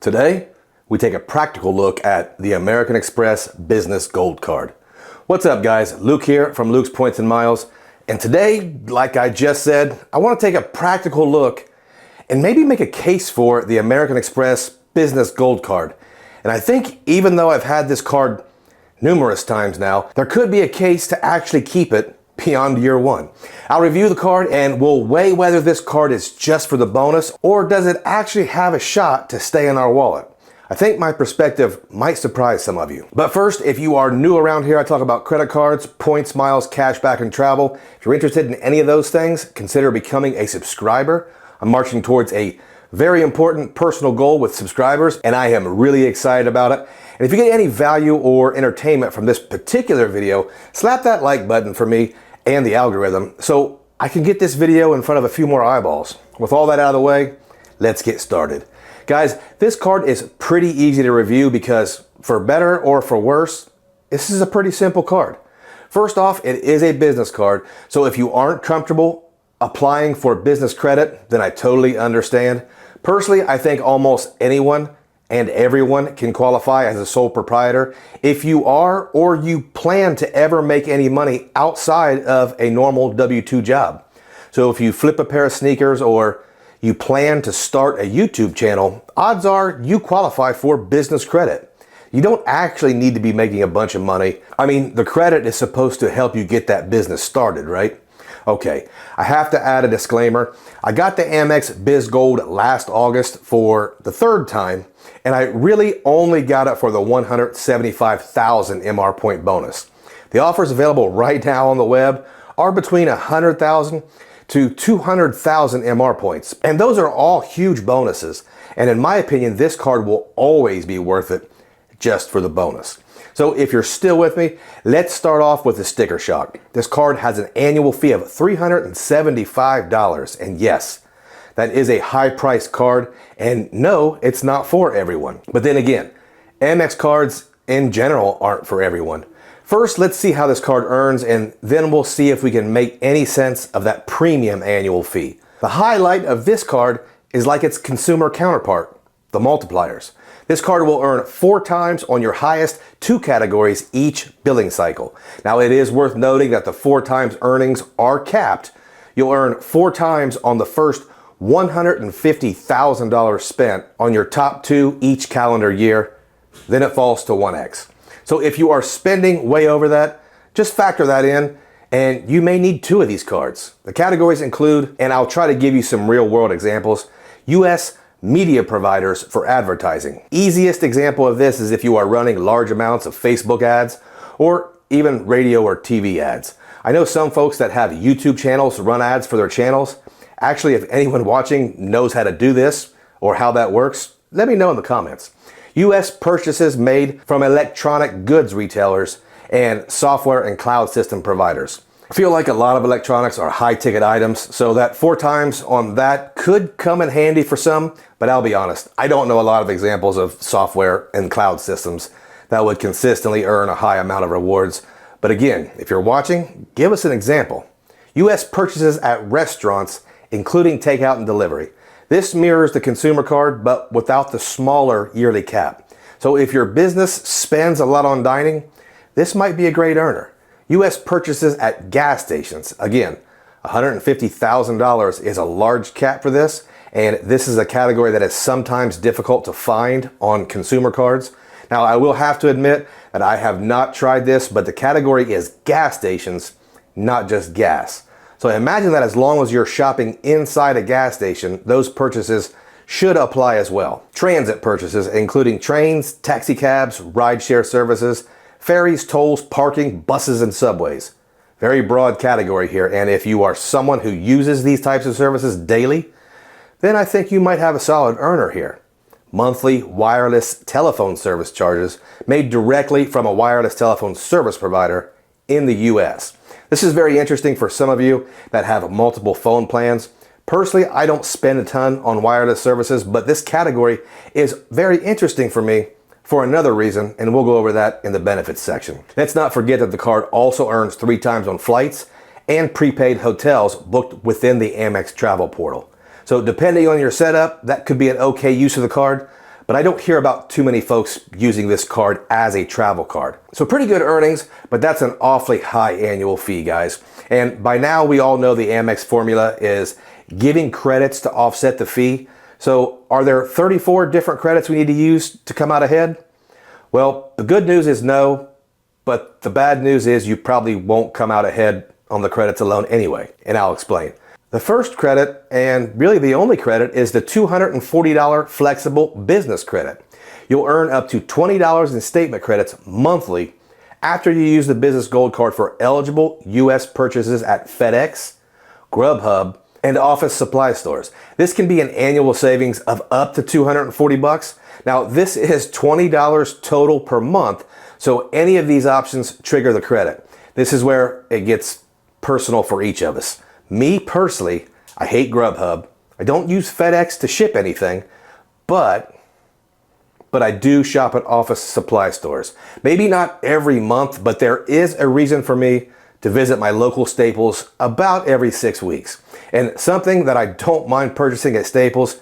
Today, we take a practical look at the American Express Business Gold Card. What's up, guys? Luke here from Luke's Points and Miles. And today, like I just said, I want to take a practical look and maybe make a case for the American Express Business Gold Card. And I think even though I've had this card numerous times now, there could be a case to actually keep it beyond year one. I'll review the card and we'll weigh whether this card is just for the bonus or does it actually have a shot to stay in our wallet. I think my perspective might surprise some of you. But first, if you are new around here, I talk about credit cards, points, miles, cashback, and travel. If you're interested in any of those things, consider becoming a subscriber. I'm marching towards a very important personal goal with subscribers, and I am really excited about it. And if you get any value or entertainment from this particular video, slap that like button for me and the algorithm so I can get this video in front of a few more eyeballs. With all that out of the way, let's get started. Guys, this card is pretty easy to review because for better or for worse, this is a pretty simple card. First off, it is a business card, so if you aren't comfortable applying for business credit, then I totally understand. Personally, I think almost anyone and everyone can qualify as a sole proprietor if you are or you plan to ever make any money outside of a normal W-2 job. So if you flip a pair of sneakers or you plan to start a YouTube channel, odds are you qualify for business credit. You don't actually need to be making a bunch of money. I mean, the credit is supposed to help you get that business started, right? Okay, I have to add a disclaimer. I got the Amex Biz Gold last August for the third time, and I really only got it for the 175,000 MR point bonus. The offers available right now on the web are between 100,000 to 200,000 MR points, and those are all huge bonuses. And in my opinion, this card will always be worth it just for the bonus. So if you're still with me, let's start off with the sticker shock. This card has an annual fee of $375, and yes, that is a high price card, and no, it's not for everyone. But then again, Amex cards in general aren't for everyone. First, let's see how this card earns, and then we'll see if we can make any sense of that premium annual fee. The highlight of this card is like its consumer counterpart, the multipliers. This card will earn 4 times on your highest 2 categories each billing cycle. Now, it is worth noting that the 4 times earnings are capped. You'll earn 4 times on the first $150,000 spent on your top 2 each calendar year. Then it falls to 1x. So if you are spending way over that, just factor that in, and you may need 2 of these cards. The categories include, and I'll try to give you some real world examples, U.S. media providers for advertising. Easiest example of this is if you are running large amounts of Facebook ads or even radio or TV ads. I know some folks that have YouTube channels run ads for their channels. Actually, if anyone watching knows how to do this or how that works, let me know in the comments. U.S. purchases made from electronic goods retailers and software and cloud system providers. I feel like a lot of electronics are high ticket items, so that 4 times on that could come in handy for some, but I'll be honest, I don't know a lot of examples of software and cloud systems that would consistently earn a high amount of rewards. But again, if you're watching, give us an example. U.S. purchases at restaurants, including takeout and delivery. This mirrors the consumer card, but without the smaller yearly cap. So if your business spends a lot on dining, this might be a great earner. U.S. purchases at gas stations. Again, $150,000 is a large cap for this, and this is a category that is sometimes difficult to find on consumer cards. Now, I will have to admit that I have not tried this, but the category is gas stations, not just gas. So imagine that as long as you're shopping inside a gas station, those purchases should apply as well. Transit purchases, including trains, taxi cabs, rideshare services, ferries, tolls, parking, buses, and subways. Very broad category here, and if you are someone who uses these types of services daily, then I think you might have a solid earner here. Monthly wireless telephone service charges made directly from a wireless telephone service provider in the US. This is very interesting for some of you that have multiple phone plans. Personally, I don't spend a ton on wireless services, but this category is very interesting for me for another reason, and we'll go over that in the benefits section. Let's not forget that the card also earns 3 times on flights and prepaid hotels booked within the Amex travel portal. So depending on your setup, that could be an okay use of the card, but I don't hear about too many folks using this card as a travel card. So pretty good earnings, but that's an awfully high annual fee, guys. And by now we all know the Amex formula is giving credits to offset the fee. So are there 34 different credits we need to use to come out ahead? Well, the good news is no, but the bad news is you probably won't come out ahead on the credits alone anyway, and I'll explain. The first credit, and really the only credit, is the $240 flexible business credit. You'll earn up to $20 in statement credits monthly after you use the business gold card for eligible U.S. purchases at FedEx, Grubhub, and office supply stores. This can be an annual savings of up to $240. Now, this is $20 total per month, so any of these options trigger the credit. This is where it gets personal for each of us. Me personally, I hate Grubhub. I don't use FedEx to ship anything, but I do shop at office supply stores. Maybe not every month, but there is a reason for me to visit my local Staples about every 6 weeks. And something that I don't mind purchasing at Staples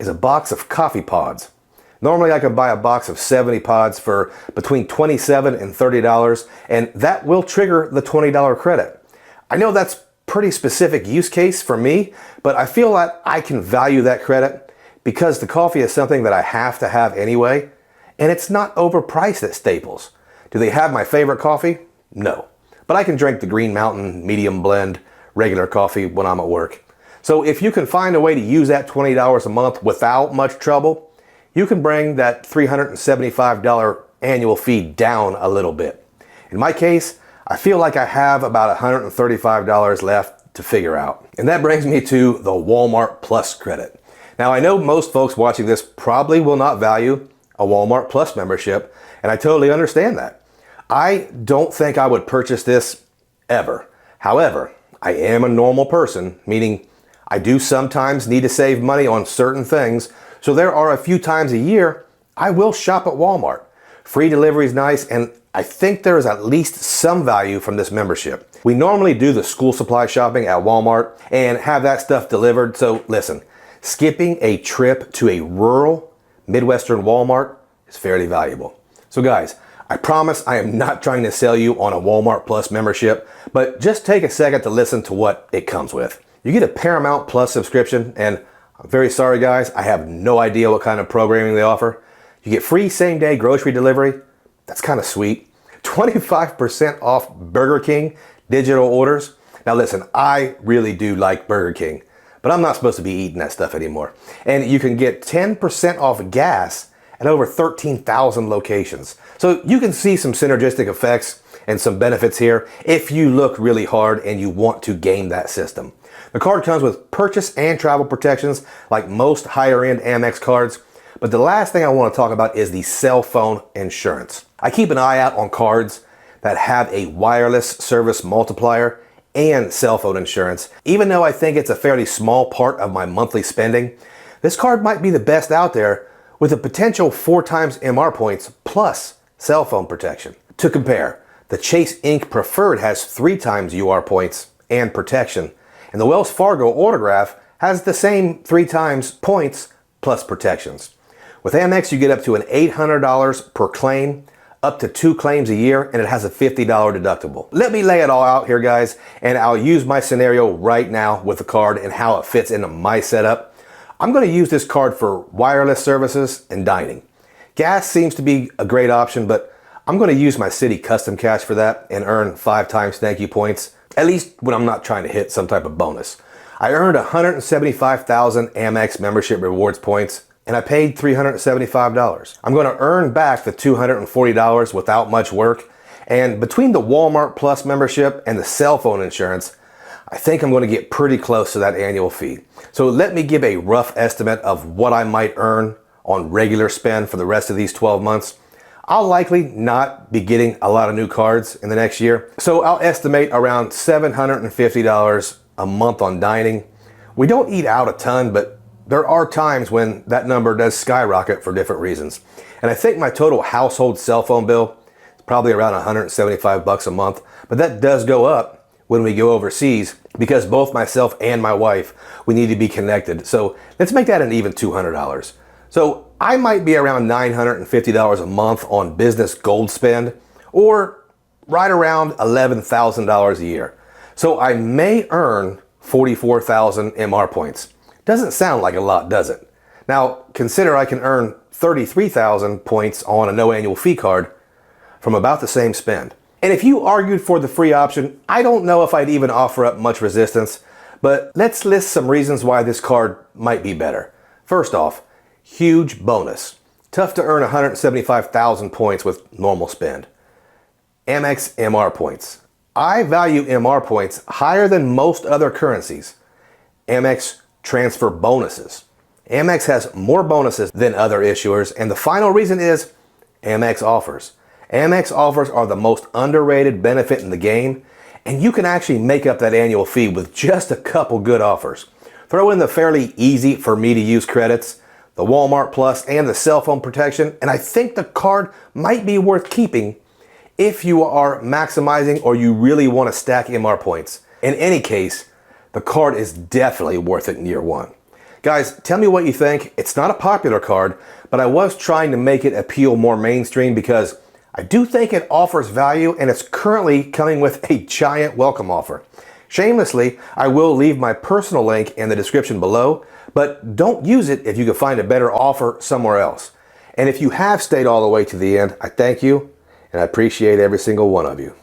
is a box of coffee pods. Normally I could buy a box of 70 pods for between $27 and $30, and that will trigger the $20 credit. I know that's pretty specific use case for me, but I feel that I can value that credit because the coffee is something that I have to have anyway, and it's not overpriced at Staples. Do they have my favorite coffee? No. But I can drink the Green Mountain medium blend regular coffee when I'm at work. So if you can find a way to use that $20 a month without much trouble, you can bring that $375 annual fee down a little bit. In my case, I feel like I have about $135 left to figure out. And that brings me to the Walmart Plus credit. Now, I know most folks watching this probably will not value a Walmart Plus membership, and I totally understand that. I don't think I would purchase this ever. However, I am a normal person, meaning I do sometimes need to save money on certain things, so there are a few times a year I will shop at Walmart. Free delivery is nice, and I think there is at least some value from this membership. We normally do the school supply shopping at Walmart and have that stuff delivered, so listen, skipping a trip to a rural Midwestern Walmart is fairly valuable. So guys, I promise I am not trying to sell you on a Walmart Plus membership, but just take a second to listen to what it comes with. You get a Paramount Plus subscription, and I'm very sorry guys, I have no idea what kind of programming they offer. You get free same-day grocery delivery. That's kind of sweet. 25% off Burger King digital orders. Now listen, I really do like Burger King, but I'm not supposed to be eating that stuff anymore. And you can get 10% off gas at over 13,000 locations. So you can see some synergistic effects and some benefits here if you look really hard and you want to game that system. The card comes with purchase and travel protections like most higher end Amex cards. But the last thing I want to talk about is the cell phone insurance. I keep an eye out on cards that have a wireless service multiplier and cell phone insurance. Even though I think it's a fairly small part of my monthly spending, this card might be the best out there with a potential 4 times MR points plus cell phone protection. To compare, the Chase Preferred has 3 times UR points and protection, and the Wells Fargo Autograph has the same 3 times points plus protections. With Amex, you get up to an $800 per claim, up to 2 claims a year, and it has a $50 deductible. Let me lay it all out here, guys, and I'll use my scenario right now with the card and how it fits into my setup. I'm going to use this card for wireless services and dining. Gas seems to be a great option, but I'm going to use my city custom cash for that and earn 5 times thank you points, at least when I'm not trying to hit some type of bonus. I earned 175,000 Amex membership rewards points, and I paid $375. I'm going to earn back the $240 without much work, and between the Walmart Plus membership and the cell phone insurance, I think I'm going to get pretty close to that annual fee. So let me give a rough estimate of what I might earn on regular spend for the rest of these 12 months. I'll likely not be getting a lot of new cards in the next year, so I'll estimate around $750 a month on dining. We don't eat out a ton, but there are times when that number does skyrocket for different reasons. And I think my total household cell phone bill is probably around $175 a month, but that does go up when we go overseas because both myself and my wife, we need to be connected. So let's make that an even $200. So I might be around $950 a month on business gold spend, or right around $11,000 a year. So I may earn 44,000 MR points. Doesn't sound like a lot, does it? Now, consider I can earn 33,000 points on a no annual fee card from about the same spend. And if you argued for the free option, I don't know if I'd even offer up much resistance, but let's list some reasons why this card might be better. First off, huge bonus. Tough to earn 175,000 points with normal spend. Amex MR points. I value MR points higher than most other currencies. Amex transfer bonuses. Amex has more bonuses than other issuers, and the final reason is Amex offers. Amex offers are the most underrated benefit in the game, and you can actually make up that annual fee with just a couple good offers. Throw in the fairly easy for me to use credits, the Walmart Plus, and the cell phone protection, and I think the card might be worth keeping if you are maximizing or you really want to stack MR points. In any case, the card is definitely worth it in year one. Guys, tell me what you think. It's not a popular card, but I was trying to make it appeal more mainstream because I do think it offers value, and it's currently coming with a giant welcome offer. Shamelessly, I will leave my personal link in the description below, but don't use it if you can find a better offer somewhere else. And if you have stayed all the way to the end, I thank you, and I appreciate every single one of you.